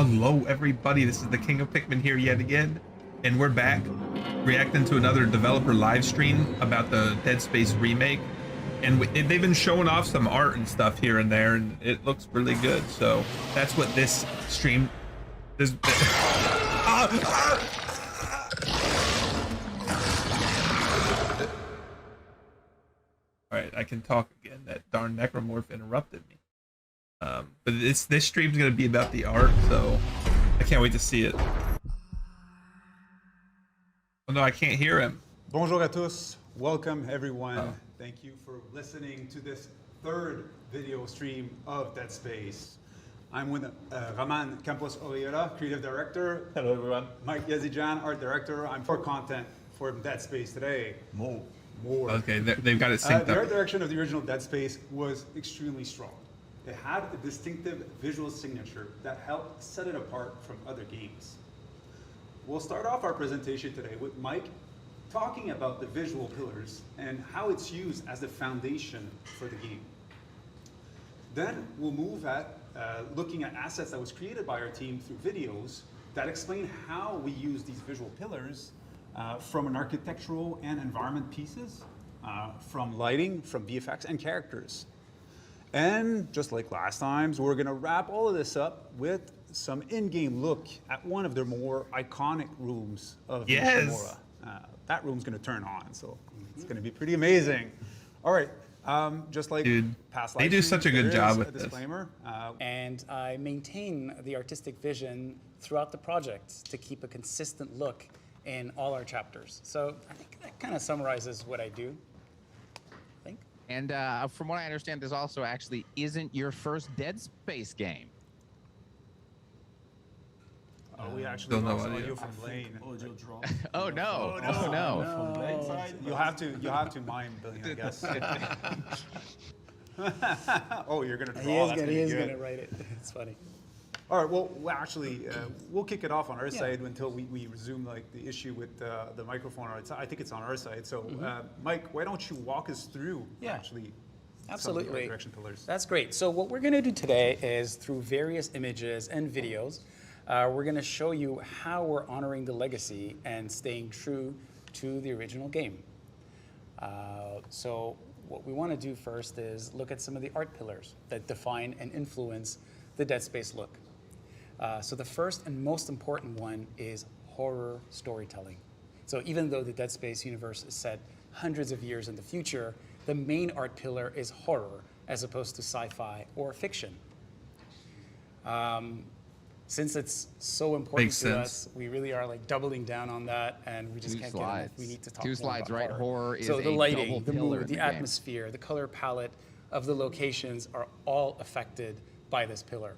Hello, everybody. This is the King of Pikmin here yet again, and we're back reacting to another developer live stream about the Dead Space remake. And they've been showing off some art and stuff here and there, and it looks really good. So that's what this stream. This. All right, I can talk again. That darn necromorph interrupted me. But this stream's gonna be about the art, so I can't wait to see it. Oh no, I can't hear him. Bonjour à tous. Welcome everyone. Thank you for listening to this third video stream of Dead Space. I'm with Roman Campos Oriera, creative director. Hello everyone. Mike Yazijan, art director. I'm for content for Dead Space today. More. Okay, they've got it synced The up. art direction of the original Dead Space was extremely strong. It had a distinctive visual signature that helped set it apart from other games. We'll start off our presentation today with Mike talking about the visual pillars and how it's used as the foundation for the game. Then we'll move at looking at assets that was created by our team through videos that explain how we use these visual pillars from an architectural and environment pieces, from lighting, from VFX, and characters. And just like last times, we're gonna wrap all of this up with some in-game look at one of the more iconic rooms of Shimura. That room's gonna turn on, so it's gonna be pretty amazing. All right, just like past live they do streams, such a good job with disclaimer. And I maintain the artistic vision throughout the project to keep a consistent look in all our chapters. So I think that kind of summarizes what I do. And from what I understand, this also actually isn't your first Dead Space game. We actually don't know lost audio. audio from Lane. Oh no! Oh no! From Lane's side. You'll have to mime Billy, I guess. Oh, you're gonna draw. He is gonna write it. It's funny. All right. Well, actually, we'll kick it off on our side until we resume like the issue with the microphone. I think it's on our side. So, Mike, why don't you walk us through actually? Absolutely. Some of the art direction pillars. That's great. So what we're going to do today is through various images and videos, we're going to show you how we're honoring the legacy and staying true to the original game. So what we want to do first is look at some of the art pillars that define and influence the Dead Space look. So the first and most important one is horror storytelling. So even though the Dead Space universe is set hundreds of years in the future, the main art pillar is horror as opposed to sci-fi or fiction. Since it's so important to us, we really are like doubling down on that, and we just can't get enough. We need to talk more about right? Horror is so the a lighting, the pillar mood, the atmosphere, the color palette of the locations are all affected by this pillar.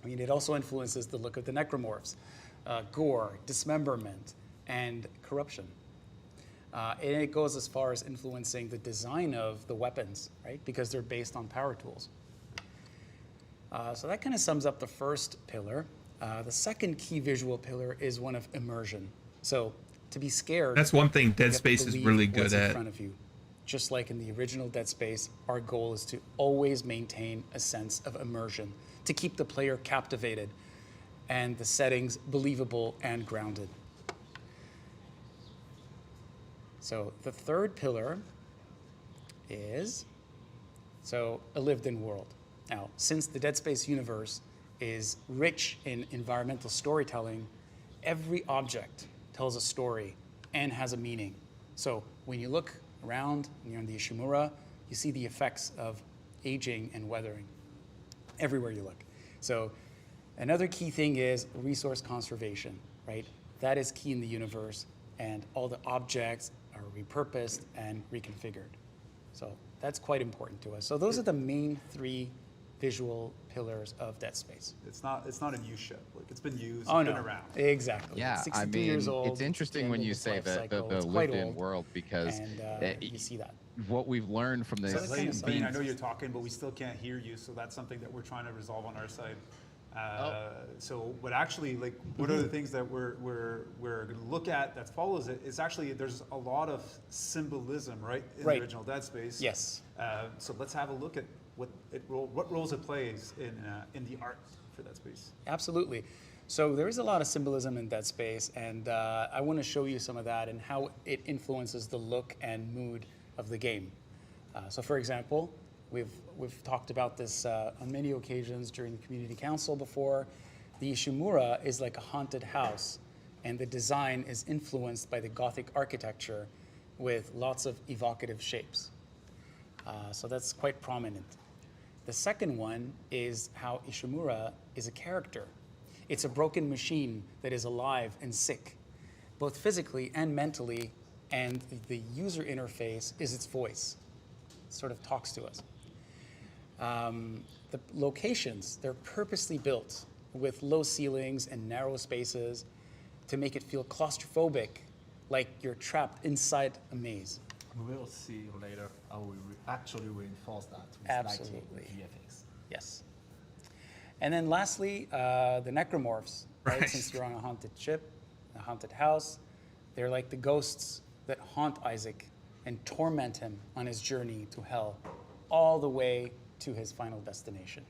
I mean, it also influences the look of the necromorphs, gore, dismemberment, and corruption. And it goes as far as influencing the design of the weapons, right? Because they're based on power tools. So that kind of sums up the first pillar. The second key visual pillar is one of immersion. So to be scared, That's one thing Dead Space is really good in at. front of you. Just like in the original Dead Space, our goal is to always maintain a sense of immersion, to keep the player captivated and the settings believable and grounded. So the third pillar is a lived-in world. Now, since the Dead Space universe is rich in environmental storytelling, every object tells a story and has a meaning. So when you look around and you're in the Ishimura, you see the effects of aging and weathering everywhere you look. So another key thing is resource conservation, right? That is key in the universe, and all the objects are repurposed and reconfigured. So that's quite important to us. So those are the main three visual pillars of Dead Space. It's not a new ship. Like it's been used. Oh, it's no. been around. Exactly. Yeah, It's 62 I mean, years old. it's interesting when you say the lived-in world because you see that. What we've learned from this. I know you're talking, but we still can't hear you. So that's something that we're trying to resolve on our side. So, but actually, like, one of the things that we're going to look at that follows it is actually there's a lot of symbolism, right, in the original Dead Space. Yes. So let's have a look at what roles it plays in the art for Dead Space. Absolutely. So there is a lot of symbolism in Dead Space, and I want to show you some of that and how it influences the look and mood of the game. So for example, we've talked about this on many occasions during the community council before. The Ishimura is like a haunted house, and the design is influenced by the Gothic architecture with lots of evocative shapes. So that's quite prominent. The second one is how Ishimura is a character. It's a broken machine that is alive and sick, both physically and mentally, and the user interface is its voice. It sort of talks to us. The locations, they're purposely built with low ceilings and narrow spaces to make it feel claustrophobic, like you're trapped inside a maze. We'll see later how we actually reinforce that with Absolutely. lighting and VFX. Yes. And then lastly, the necromorphs, right? Right. Since you're on a haunted ship, a haunted house, they're like the ghosts that haunt Isaac and torment him on his journey to hell, all the way to his final destination.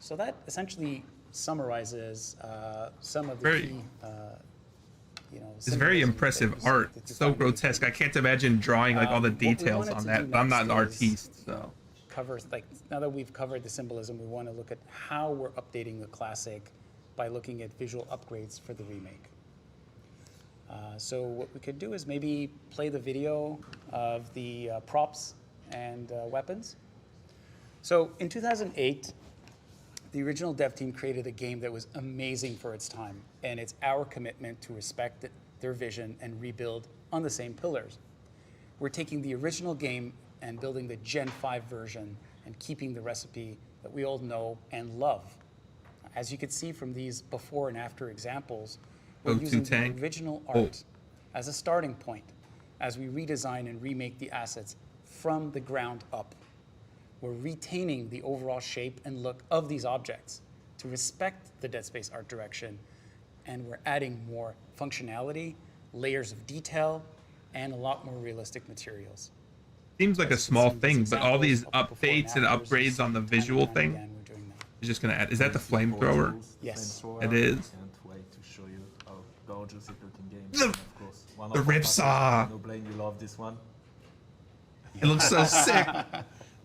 So that essentially summarizes some of the key, It's very impressive art. So grotesque. I can't imagine drawing like all the What we details wanted on to that. do But I'm not an next is- artiste, so. Covers, like, now that we've covered the symbolism, we want to look at how we're updating the classic by looking at visual upgrades for the remake. So what we could do is maybe play the video of the props and weapons. So in 2008, the original dev team created a game that was amazing for its time, and it's our commitment to respect their vision and rebuild on the same pillars. We're taking the original game and building the Gen 5 version and keeping the recipe that we all know and love. As you can see from these before and after examples, we're Go to using the tank. original Oh. art as a starting point as we redesign and remake the assets from the ground up. We're retaining the overall shape and look of these objects to respect the Dead Space art direction, and we're adding more functionality, layers of detail, and a lot more realistic materials. Seems like a As you can small see in thing, these but all these examples of before updates and afters, upgrades on the time and visual time thing again, we're doing that. is just gonna add. Is that the flamethrower? Yes. It is. Can't wait to show you how gorgeous it looking game. The- And of course, one the of our ripsaw. partners, No Blaine, you love this one. It looks so sick.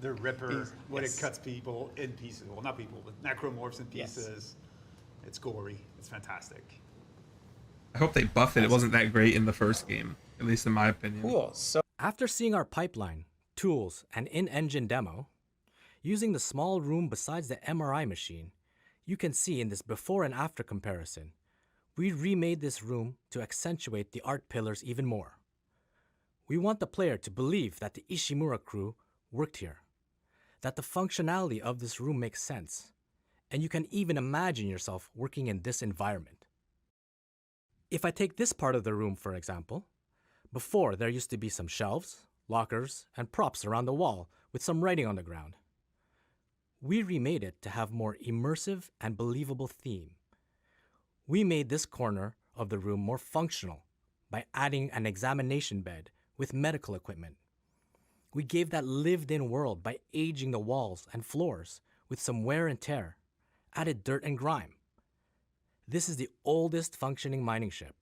The Ripper, when Yes. it cuts people in pieces. Well, not people, but necromorphs in Yes. pieces. It's gory. It's fantastic. I hope they buffed it. It wasn't that great in the first game, at least in my opinion. Cool. So After seeing our pipeline, tools, and in-engine demo, using the small room besides the MRI machine, you can see in this before and after comparison, we remade this room to accentuate the art pillars even more. We want the player to believe that the Ishimura crew worked here, that the functionality of this room makes sense, and you can even imagine yourself working in this environment. If I take this part of the room, for example, before there used to be some shelves, lockers, and props around the wall with some writing on the ground. We remade it to have more immersive and believable theme. We made this corner of the room more functional by adding an examination bed with medical equipment. We gave that lived-in world by aging the walls and floors with some wear and tear, added dirt and grime. This is the oldest functioning mining ship.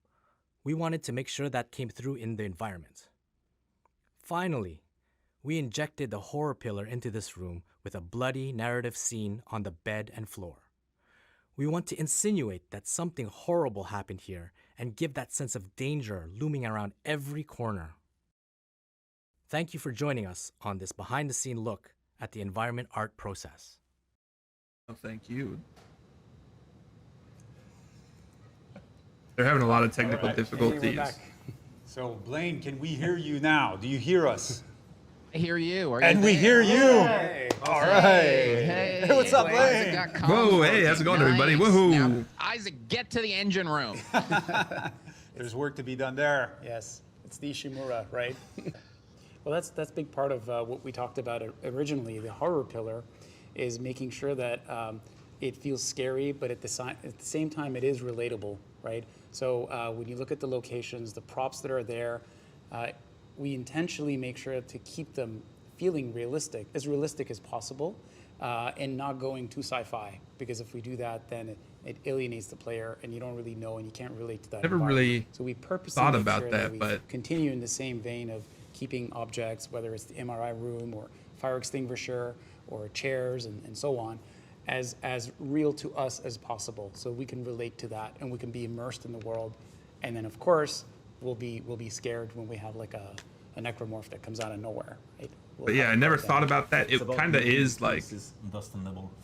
We wanted to make sure that came through in the environment. Finally, we injected the horror pillar into this room with a bloody narrative scene on the bed and floor. We want to insinuate that something horrible happened here and give that sense of danger looming around every corner. Thank you for joining us on this behind-the-scene look at the environment art process. Oh, thank you. They're having a lot of technical All right. hey, difficulties. we're back. So, Blaine, can we hear you now? Do you hear us? I hear you. Are you And we there? hear you. All right. Hey, What's up, Isaac Blaine? got comms Whoa, hey, working. how's it going, everybody? Nice. Woohoo. Now, Isaac, get to the engine room. There's work to be done there. Yes, it's the Ishimura, right? Well, that's a big part of what we talked about originally. The horror pillar is making sure that it feels scary, but at the same time, it is relatable, right? So when you look at the locations, the props that are there, we intentionally make sure to keep them feeling realistic as possible, and not going too sci-fi. Because if we do that, then it alienates the player, and you don't really know, and you can't relate to that. Never environment. really So we purposely thought make about sure that, we but continue in the same vein of keeping objects, whether it's the MRI room or fire extinguisher or chairs and so on, as real to us as possible, so we can relate to that and we can be immersed in the world. And then of course we'll be scared when we have like a necromorph that comes out of nowhere, right? But yeah, I never thought about that. It kind of is like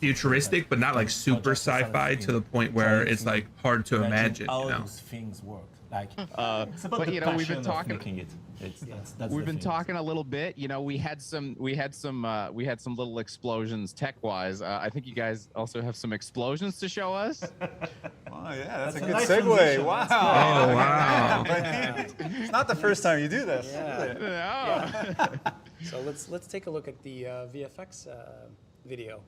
futuristic, but not like super sci-fi to the point where it's like hard to imagine, you know. Things work. Like, but you know, we've been talking. We've been talking a little bit. You know, we had some little explosions tech-wise. I think you guys also have some explosions to show us. Oh yeah, that's a good nice segue. transition. Wow. Oh wow. It's not the first time you do this. Yeah. So let's take a look at the VFX video.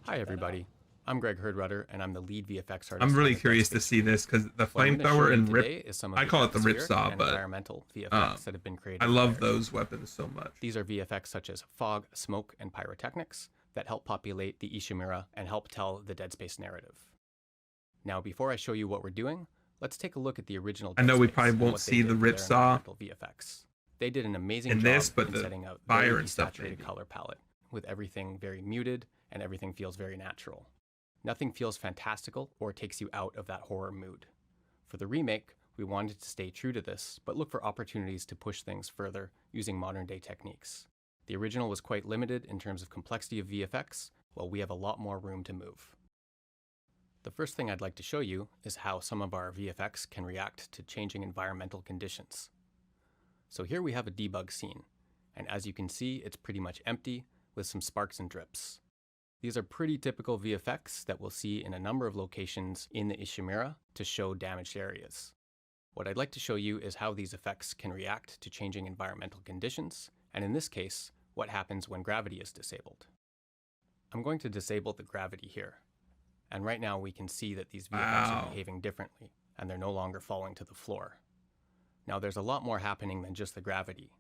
Hi everybody, I'm Greg Herdrudder and I'm the lead VFX artist. I'm really on the curious Dead to Space see this because the What I'm gonna show flamethrower you and today rip, is some of I call it the atmospheric ripsaw, and but environmental VFX that have been created. I love there. those weapons so much. These are VFX such as fog, smoke, and pyrotechnics that help populate the Ishimura and help tell the Dead Space narrative. Now, before I show you what we're doing, let's take a look at the original I Dead know we Space probably and won't what they see did the for their ripsaw environmental VFX. They did an amazing in job this, but in the setting out fire very and stuff desaturated maybe. color palette, with everything very muted and everything feels very natural. Nothing feels fantastical or takes you out of that horror mood. For the remake, we wanted to stay true to this, but look for opportunities to push things further using modern day techniques. The original was quite limited in terms of complexity of VFX, while we have a lot more room to move. The first thing I'd like to show you is how some of our VFX can react to changing environmental conditions. So here we have a debug scene, and as you can see, it's pretty much empty with some sparks and drips. These are pretty typical VFX that we'll see in a number of locations in the Ishimura to show damaged areas. What I'd like to show you is how these effects can react to changing environmental conditions, and in this case, what happens when gravity is disabled. I'm going to disable the gravity here, and right now we can see that these VFX are behaving differently, and they're no longer falling to the floor. Now there's a lot more happening than just the gravity.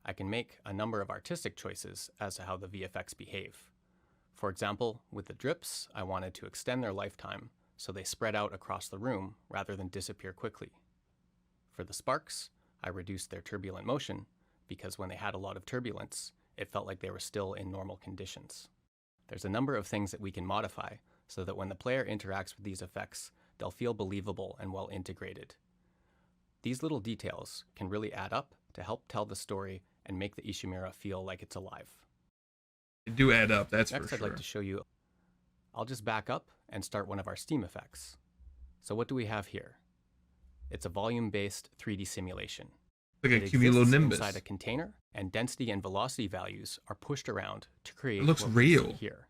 I can make a number of artistic choices as to how the VFX behave. For example, with the drips, I wanted to extend their lifetime so they spread out across the room rather than disappear quickly. For the sparks, I reduced their turbulent motion because when they had a lot of turbulence, it felt like they were still in normal conditions. There's a number of things that we can modify so that when the player interacts with these effects, they'll feel believable and well integrated. These little details can really add up to help tell the story and make the Ishimura feel like it's alive. They do add up, that's Next, for I'd sure. like to show you. I'll just back up and start one of our Steam effects. So what do we have here? It's a volume-based 3D simulation. Like a It exists cumulonimbus. inside a container, and density and velocity values are pushed around to create It looks what we see real. here.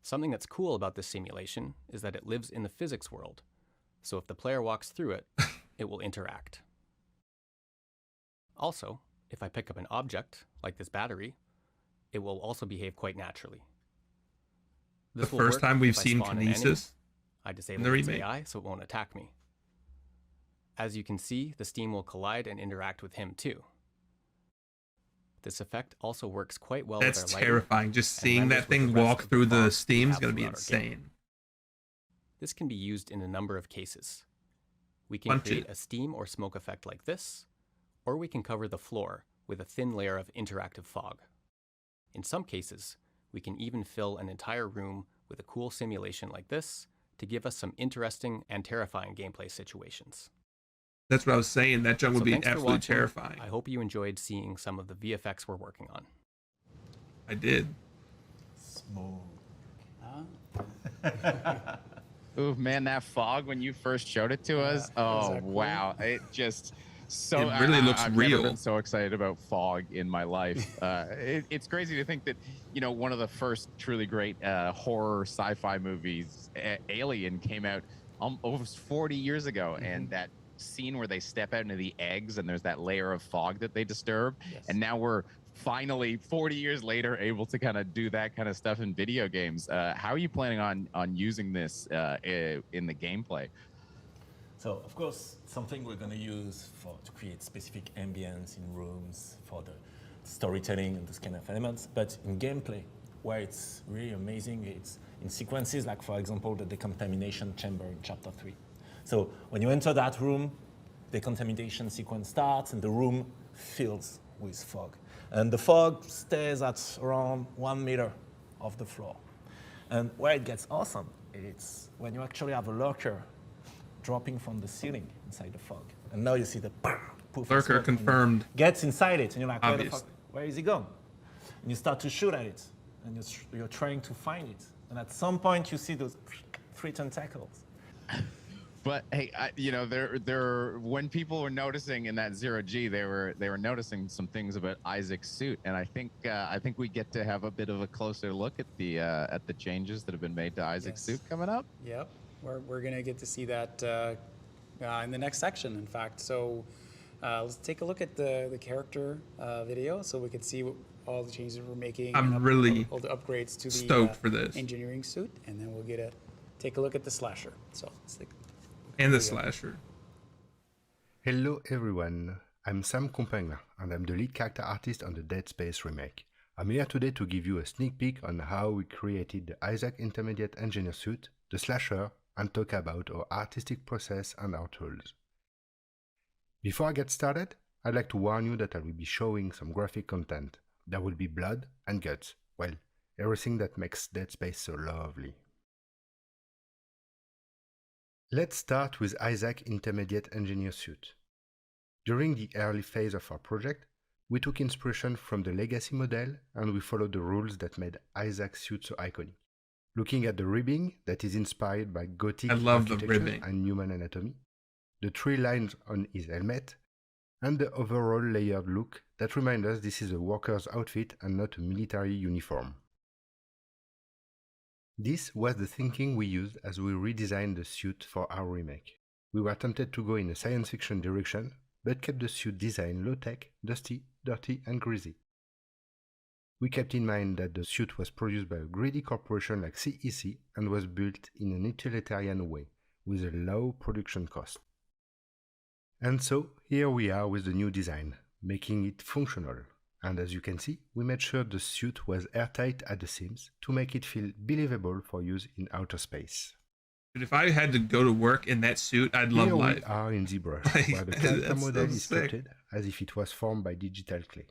Something that's cool about this simulation is that it lives in the physics world. So if the player walks through it, it will interact. Also, if I pick up an object, like this battery, it will also behave quite naturally. The This will first work time we've if I seen spawn an enemy. kinesis I in disable the its remake. AI so it won't attack me. As you can see, the steam will collide and interact with him too. This effect also works quite well That's with our lighting. terrifying. Just and seeing renders that with thing the rest walk of through the fog steam we is have going to be throughout our game. insane. This can be used in a number of cases. We can Punch create it. a steam or smoke effect like this, or we can cover the floor with a thin layer of interactive fog. In some cases, we can even fill an entire room with a cool simulation like this to give us some interesting and terrifying gameplay situations. That's what I was saying. That jump would So be thanks for absolutely watching. terrifying. I hope you enjoyed seeing some of the VFX we're working on. I did. Smooth. Ooh, man, that fog when you first showed it to us. Oh, that cool? wow. It just so It really looks I've real. never been so excited about fog in my life. It's crazy to think that, you know, one of the first truly great horror sci-fi movies, Alien, came out almost 40 years ago. And that scene where they step out into the eggs and there's that layer of fog that they disturb. Yes. And now we're finally 40 years later able to kind of do that kind of stuff in video games. How are you planning on using this in the gameplay? So of course, something we're going to use to create specific ambience in rooms for storytelling and those kind of elements, but in gameplay, where it's really amazing, it's in sequences like, for example, the decontamination chamber in Chapter 3. So when you enter that room, the decontamination sequence starts and the room fills with fog. And the fog stays at around 1 meter off the floor. And where it gets awesome, it's when you actually have a lurker dropping from the ceiling inside the fog. And now you see the poof. Lurker confirmed. Gets inside it, and you're like, where the Obvious. fuck, where is he gone? And you start to shoot at it, and you're trying to find it. And at some point, you see those 3 tentacles. But hey, when people were noticing in that 0G, they were noticing some things about Isaac's suit, and I think we get to have a bit of a closer look at the changes that have been made to Isaac's suit coming up. Yep, we're gonna get to see that in the next section, in fact. So let's take a look at the character video, so we can see all the changes we're making. I'm and really all the upgrades to the stoked for this. engineering suit, and then we'll take a look at the slasher. So let's take. And the slasher. Hello everyone, I'm Sam Compagna and I'm the lead character artist on the Dead Space remake. I'm here today to give you a sneak peek on how we created the Isaac Intermediate Engineer suit, the slasher, and talk about our artistic process and our tools. Before I get started, I'd like to warn you that I will be showing some graphic content. There will be blood and guts, well, everything that makes Dead Space so lovely. Let's start with Isaac Intermediate Engineer suit. During the early phase of our project, we took inspiration from the legacy model and we followed the rules that made Isaac's suit so iconic. Looking at the ribbing that is inspired by Gothic architecture and human anatomy, the 3 lines on his helmet, and the overall layered look that reminds us this is a worker's outfit and not a military uniform. This was the thinking we used as we redesigned the suit for our remake. We were tempted to go in a science fiction direction, but kept the suit design low-tech, dusty, dirty, and greasy. We kept in mind that the suit was produced by a greedy corporation like CEC and was built in an utilitarian way, with a low production cost. And so, here we are with the new design, making it functional. And as you can see, we made sure the suit was airtight at the seams to make it feel believable for use in outer space. But if I had to go to work in that suit, I'd love life. Here we are in ZBrush, where the character model is sculpted as if it was formed by digital clay.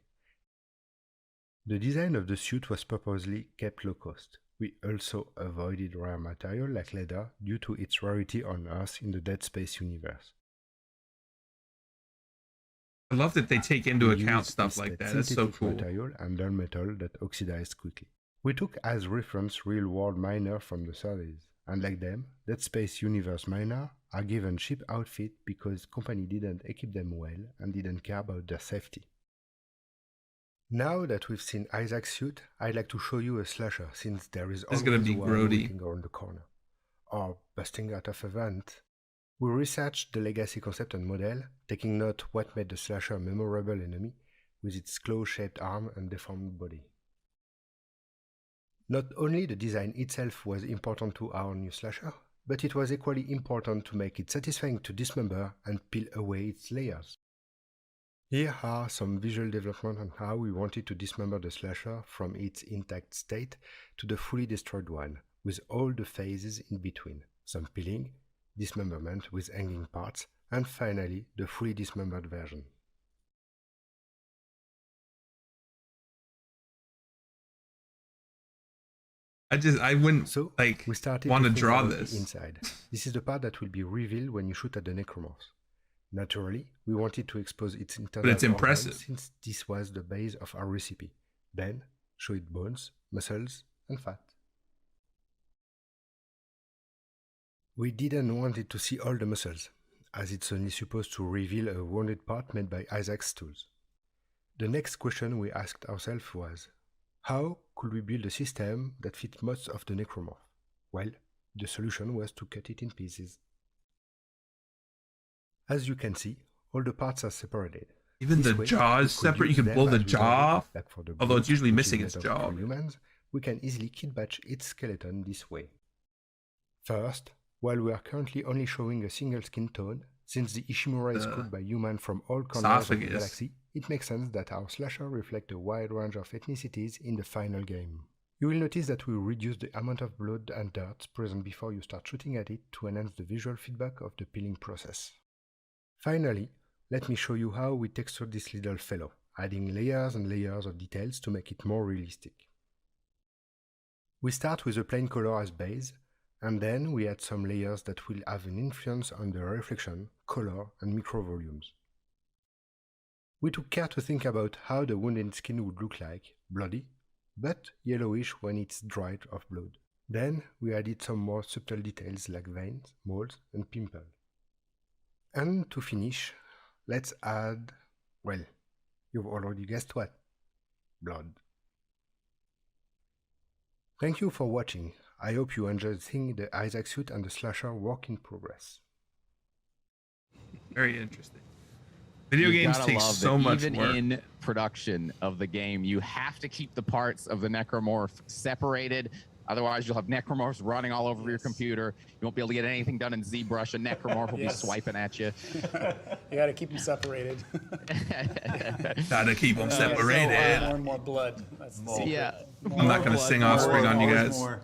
The design of the suit was purposely kept low cost. We also avoided rare material like leather due to its rarity on Earth in the Dead Space universe. I love that they take into account stuff like that. That's so cool. Material and dull metal that oxidized quickly. We took as reference real-world miners from the surveys, and like them, Dead Space universe miners are given cheap outfit because company didn't equip them well and didn't care about their safety. Now that we've seen Isaac's suit, I'd like to show you a slasher, since there is always one waiting around the corner, or busting out of a vent. We researched the legacy concept and model, taking note what made the slasher a memorable enemy, with its claw-shaped arm and deformed body. Not only the design itself was important to our new slasher, but it was equally important to make it satisfying to dismember and peel away its layers. Here are some visual development on how we wanted to dismember the slasher from its intact state to the fully destroyed one, with all the phases in between, some peeling, dismemberment with hanging parts, and finally the fully dismembered version. I wouldn't we started want to think draw about this. the inside. This is the part that will be revealed when you shoot at the necromorphs. Naturally, we wanted to expose its internal But it's impressive. organs since this was the base of our recipe. Then, show it bones, muscles, and fat. We didn't want it to see all the muscles, as it's only supposed to reveal a wounded part made by Isaac's tools. The next question we asked ourselves was, how could we build a system that fit most of the necromorph? Well, the solution was to cut it in pieces. As you can see, all the parts are separated. Even the jaw is separate. You can blow the jaw off, although it's usually missing its jaw. For humans, we can easily kit batch its skeleton this way. First, while we are currently only showing a single skin tone, Since the Ishimura is The crewed by humans from all corners of the esophagus. galaxy, it makes sense that our slasher reflects a wide range of ethnicities in the final game. You will notice that we reduce the amount of blood and dirt present before you start shooting at it to enhance the visual feedback of the peeling process. Finally, let me show you how we texture this little fellow, adding layers and layers of details to make it more realistic. We start with a plain color as base, and then we add some layers that will have an influence on the reflection, color, and micro volumes. We took care to think about how the wounded skin would look like, bloody, but yellowish when it's dried of blood. Then we added some more subtle details like veins, moles, and pimples. And to finish, let's add, well, you've already guessed what? Blood. Thank you for watching. I hope you enjoyed seeing the Isaac suit and the slasher work in progress. Very interesting. Video You games gotta take love so that much even work. in production of the game, you have to keep the parts of the necromorph separated. Otherwise, you'll have necromorphs running all over your computer. You won't be able to get anything done in ZBrush. A necromorph will be swiping at you. You got to keep them separated. Gotta keep them More separated. and more blood. That's the secret. Yeah. I'm not gonna sing offspring on you Always guys. more.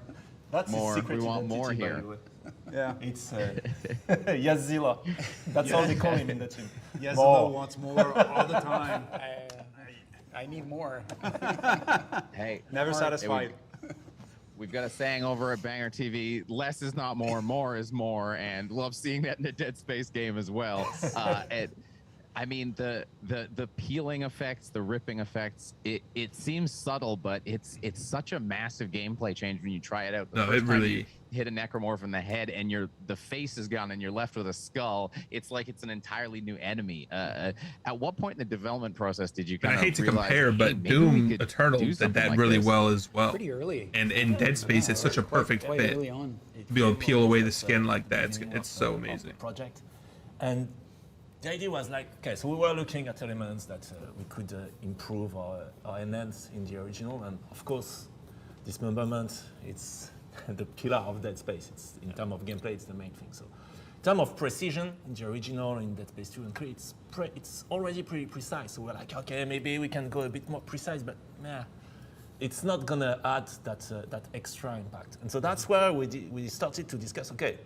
That's his More. secret We want identity, more by here. the way. Yeah. It's Yazilla. That's how they call him in the team. Yes, More. wants more all the time. I need more. Hey, Never satisfied. we've got a saying over at Banger TV: less is not more is more, and love seeing that in a Dead Space game as well. I mean, the peeling effects, the ripping effects, it seems subtle, but it's such a massive gameplay change when you try it out. The No, first it time really- you hit a necromorph in the head and the face is gone and you're left with a skull. It's like it's an entirely new enemy. At what point in the development process did you And kind I of hate to realize, compare, hey, but maybe we Doom could Eternal do did something that like really this? well as well. Pretty early. And in Dead Space, it's such a perfect Quite fit. early on. To be able to peel away the skin like that, it's so amazing. Project, and the idea was like, okay, so we were looking at elements that we could improve or enhance in the original, and of course, dismemberment, it's the pillar of Dead Space. It's in terms of gameplay, it's the main thing. So, in terms of precision, in the original, in Dead Space 2 and 3, it's already pretty precise. So we're like, okay, maybe we can go a bit more precise, but nah, it's not gonna add that extra impact. And so that's where we started to discuss, okay,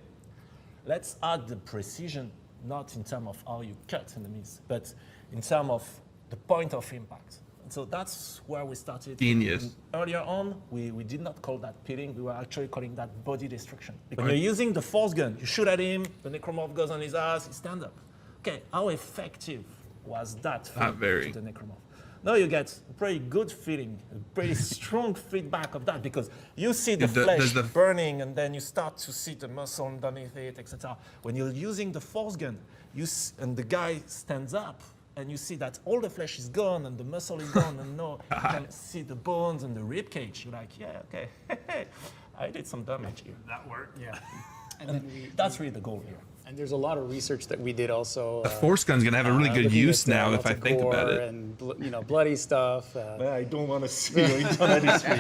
let's add the precision, not in terms of how you cut enemies, but in terms of the point of impact. And so that's where we started. Genius. And earlier on, we did not call that peeling, we were actually calling that body destruction. When you're using the force gun, you shoot at him, the necromorph goes on his ass, he stands up. Okay, how effective was that for Not very. the necromorph? Now you get a pretty good feeling, a pretty strong feedback of that, because you see the flesh burning and then you start to see the muscle underneath it, etc. When you're using the force gun, and the guy stands up and you see that all the flesh is gone and the muscle is gone and no, you can see the bones and the rib cage. You're like, yeah, okay, I did some damage here. That worked. Yeah. And then That's really the goal here. and there's a lot of research that we did also. The force gun's gonna have a really good looking use at, now if lots I of think about gore it. And bloody stuff. I don't want to see your internet history.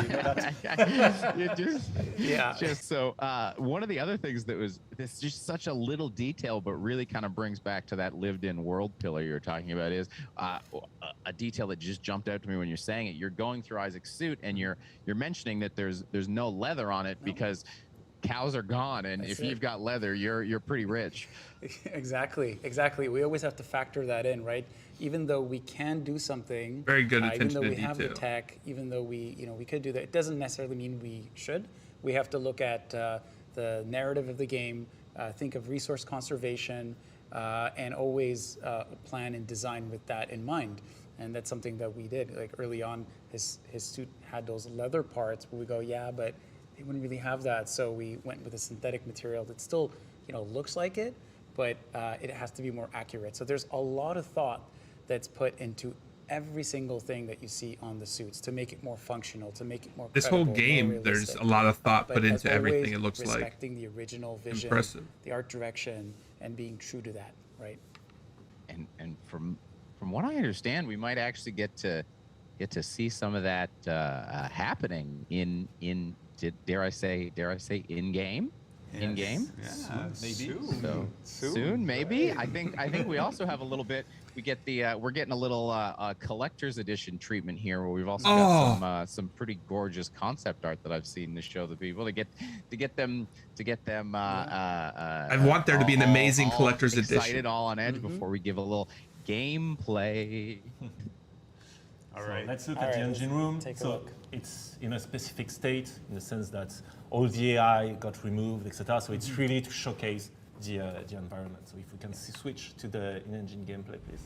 Yeah. Just so one of the other things that was this just such a little detail, but really kind of brings back to that lived-in world pillar you're talking about is a detail that just jumped out to me when you're saying it. You're going through Isaac's suit and you're mentioning that there's no leather on it because cows are gone, and if you've got leather, you're pretty rich. Exactly. We always have to factor that in, right? Even though we can do something, Very good even attention though to we have the detail. tech, even though we could do that, it doesn't necessarily mean we should. We have to look at the narrative of the game, think of resource conservation, and always plan and design with that in mind. And that's something that we did. Like early on, his suit had those leather parts, but we go, yeah, but they wouldn't really have that. So we went with a synthetic material that still, looks like it, but it has to be more accurate. So there's a lot of thought that's put into every single thing that you see on the suits to make it more functional, to make it more This whole credible, more game, there's realistic. a lot of thought But put as into everything. always, It looks like respecting the original vision, impressive. the art direction, and being true to that, right? And from what I understand, we might actually get to see some of that happening in dare I say in game. in game. Yeah, maybe. soon. So soon, maybe. I think we also have a little bit. We get the we're getting a little collector's edition treatment here, where we've also got some pretty gorgeous concept art that I've seen to show the people to get them. I want there to be an amazing collector's excited, edition. all on edge before we give a little gameplay. All So right. let's look All at right, the engine room. take a So look. it's in a specific state in the sense that all the AI got removed, etc. So it's really to showcase the environment. So if we can switch to the in-engine gameplay, please.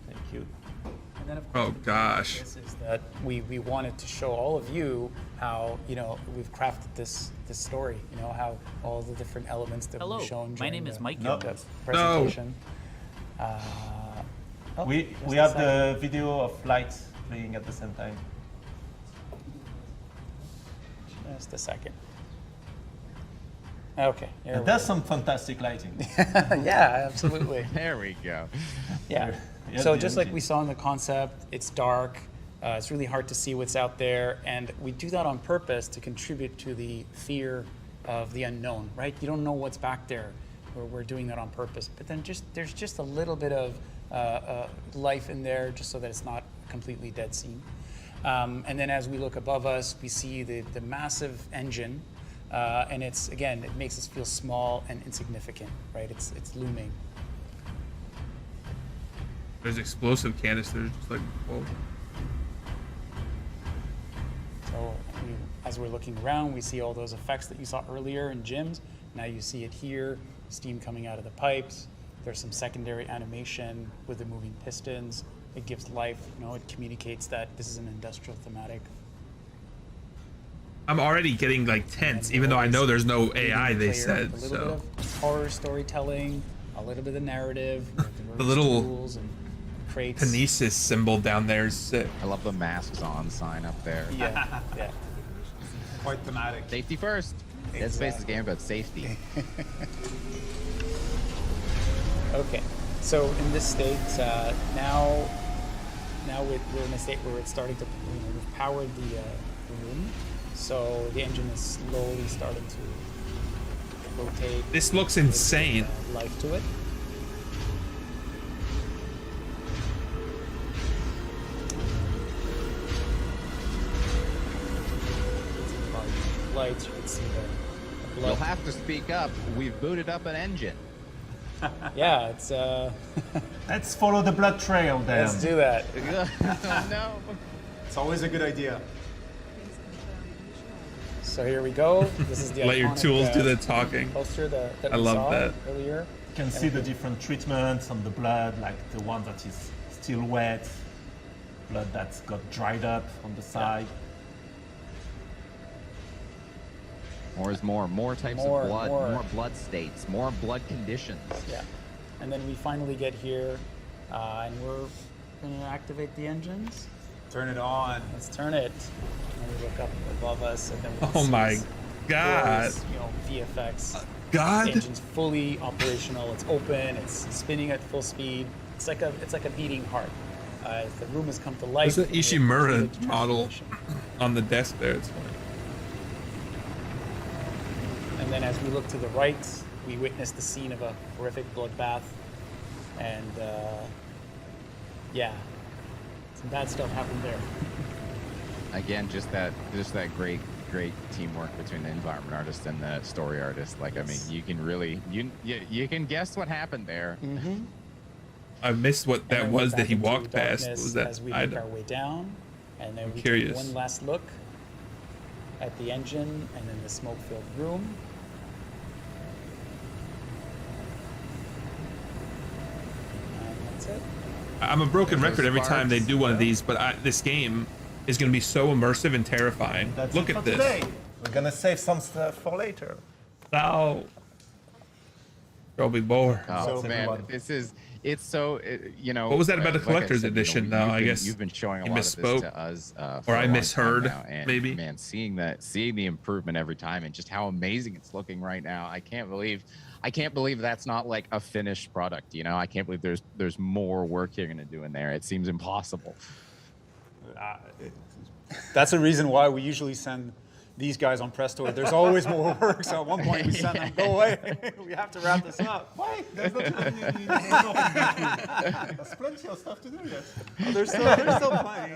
Thank you. And then of course, Oh gosh. this is that we wanted to show all of you how, you know, we've crafted this story, you know, how all the different elements that Hello, we've shown my during name is Mike. No. the presentation. Oh, We just a have second. the video of lights playing at the same time. Just a second. Okay. Here And we there's go. some fantastic lighting. Yeah, absolutely. There we go. Yeah. Yeah, So the just like engine. we saw in the concept, it's dark. It's really hard to see what's out there, and we do that on purpose to contribute to the fear of the unknown, right? You don't know what's back there. We're doing that on purpose. But then there's just a little bit of life in there, just so that it's not a completely dead scene. And then as we look above us, we see the massive engine, and it makes us feel small and insignificant, right? It's looming. There's explosive canisters, just like, whoa. So as we're looking around, we see all those effects that you saw earlier in gyms. Now you see it here, steam coming out of the pipes. There's some secondary animation with the moving pistons. It gives life, you know, it communicates that this is an industrial thematic. I'm already getting like tense, And even though I know there's no leading AI, the they player said, with a little so. bit of horror storytelling, a little bit of narrative, The little tools and crates. Kinesis symbol down there is sick. I love the masks on sign up there. Yeah, yeah. Quite thematic. Safety first. Dead Space is a game about safety. Okay, so in this state, now we're in a state where it's starting to, we've powered the room, so the engine is slowly starting to rotate. This looks There's, insane. life to it. Lights, you can see the blood. You'll have to speak up. We've booted up an engine. Yeah, it's Let's follow the blood trail then. let's do that. Oh, no. It's always a good idea. So here we go. This is the Let your iconic, tools do the talking. poster that I we love saw that. earlier. You can see the different treatments on the blood, like the one that is still wet, blood that's got dried up on the side. More is more. More types More, of blood. more. More blood states. More blood conditions. Yeah. And then we finally get here, and we're going to activate the engines. Turn it on. Let's turn it. And we look up above us, and then we Oh see my this God. glorious, VFX. The God. engine's fully operational. It's open. It's spinning at full speed. It's like a beating heart. The room has come to life. There's an and we have Ishimura completed the model transformation. on the desk there. It's funny. And then as we look to the right, we witness the scene of a horrific bloodbath. And yeah, some bad stuff happened there. Again, just that great teamwork between the environment artist and the story artist. Like, I mean, you can really you can guess what happened there. Mm-hmm. I missed what And that then we're was that back he into walked past. What darkness was that as we make item? our way down, and then I'm we curious. take one last look at the engine and then the smoke-filled room. And that's it. I'm a broken Those record every time they sparks, do one of yeah. these, but this game is going to be so immersive and terrifying. That's Look it at for this. today. We're gonna save some stuff for later. Oh. Probably more. Oh So man, everyone- it's so you know. What was that about the like I collector's said, edition, you've though? I been- guess you've been showing a you lot of this misspoke. to us, Or for I a long misheard, time now, and maybe. Man, seeing the improvement every time and just how amazing it's looking right now, I can't believe that's not like a finished product. You know, I can't believe there's more work you're gonna do in there. It seems impossible. That's a reason why we usually send these guys on Press Tour, there's always more work. So at one point we sent them, go away. We have to wrap this up. Why? There's plenty of stuff to do yet. Oh, there's still plenty.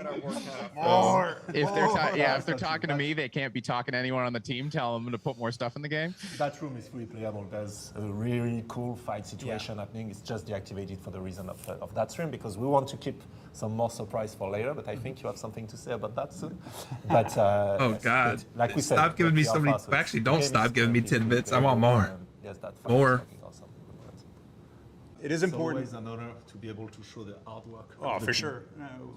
More. If they're talking to me, they can't be talking to anyone on the team. Tell them to put more stuff in the game. That room is fully playable. There's a really cool fight situation happening. It's just deactivated for the reason of that stream because we want to keep some more surprise for later. But I think you have something to say about that soon. But Oh God! like we said, Stop giving me so many. Actually, don't stop giving me tidbits. I want more. Yes, that More. awesome. It is It's important. always an honor to be able to show the artwork. Oh, for sure.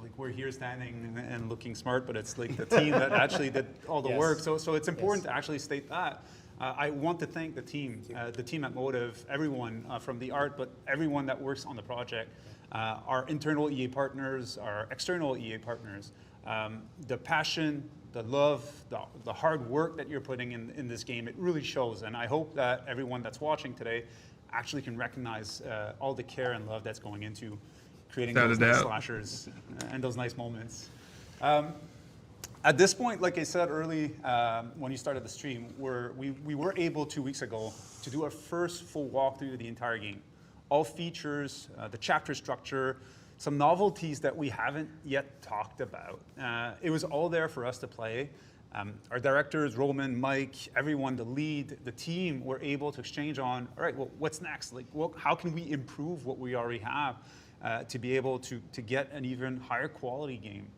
Like we're here standing and looking smart, but it's like the team that actually did all the work. So it's important to actually state that. I want to thank the team at Motive, everyone from the art, but everyone that works on the project, our internal EA partners, our external EA partners, the passion, the love, the hard work that you're putting in this game, it really shows. And I hope that everyone that's watching today actually can recognize all the care and love that's going into creating those nice slashers and those nice moments. At this point, like I said early when you started the stream, we were able 2 weeks ago to do our first full walkthrough of the entire game. All features, the chapter structure, some novelties that we haven't yet talked about. It was all there for us to play. Our directors, Roman, Mike, everyone, the lead, the team were able to exchange on, all right, well, what's next? Like, how can we improve what we already have to be able to get an even higher quality game?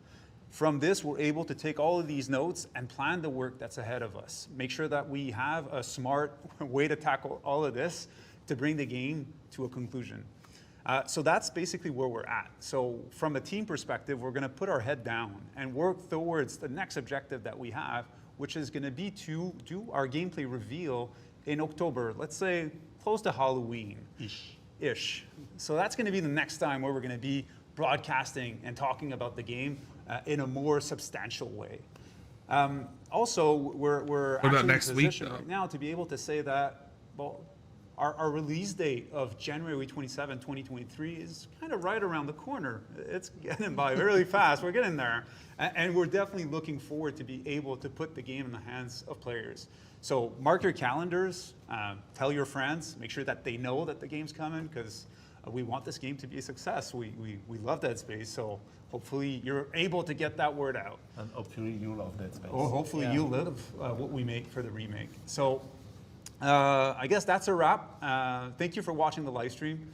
From this, we're able to take all of these notes and plan the work that's ahead of us. Make sure that we have a smart way to tackle all of this to bring the game to a conclusion. So that's basically where we're at. So from a team perspective, we're going to put our head down and work towards the next objective that we have, which is going to be to do our gameplay reveal in October, let's say close to Halloween-ish. So that's going to be the next time where we're going to be broadcasting and talking about the game in a more substantial way. Also, we're actually in a position right now to be able to say that, well, our release date of January 27, 2023 is kind of right around the corner. It's getting by really fast. We're getting there. And we're definitely looking forward to be able to put the game in the hands of players. So mark your calendars, tell your friends, make sure that they know that the game's coming because we want this game to be a success. We love Dead Space, so hopefully you're able to get that word out. And hopefully you love Dead Space. Oh, hopefully you love what we make for the remake. So I guess that's a wrap. Thank you for watching the live stream.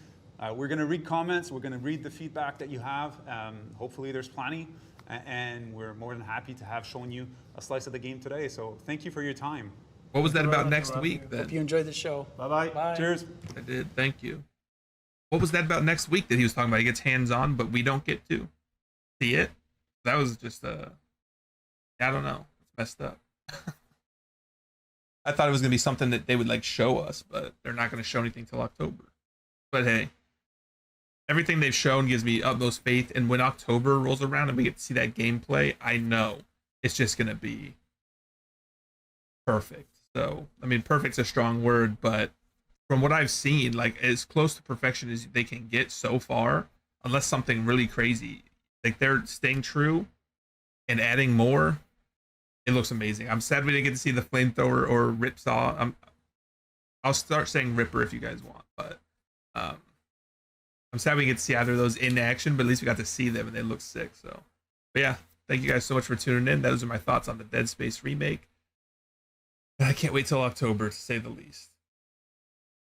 We're going to read comments. We're going to read the feedback that you have. Hopefully there's plenty. And we're more than happy to have shown you a slice of the game today. So thank you for your time. What was that about next week then? Hope you enjoyed the show. Bye-bye. Bye. Cheers. I did. Thank you. What was that about next week that he was talking about? He gets hands-on, but we don't get to see it? That was just I don't know. It's messed up. I thought it was going to be something that they would like show us, but they're not going to show anything till October. But hey, everything they've shown gives me utmost faith. And when October rolls around and we get to see that gameplay, I know it's just going to be perfect. So, I mean, perfect's a strong word, but from what I've seen, like as close to perfection as they can get so far, unless something really crazy, like they're staying true and adding more. It looks amazing. I'm sad we didn't get to see the flamethrower or ripsaw. I'll start saying ripper if you guys want, but I'm sad we get to see either of those in action, but at least we got to see them and they look sick. So, but yeah, thank you guys so much for tuning in. Those are my thoughts on the Dead Space remake. And I can't wait till October, to say the least.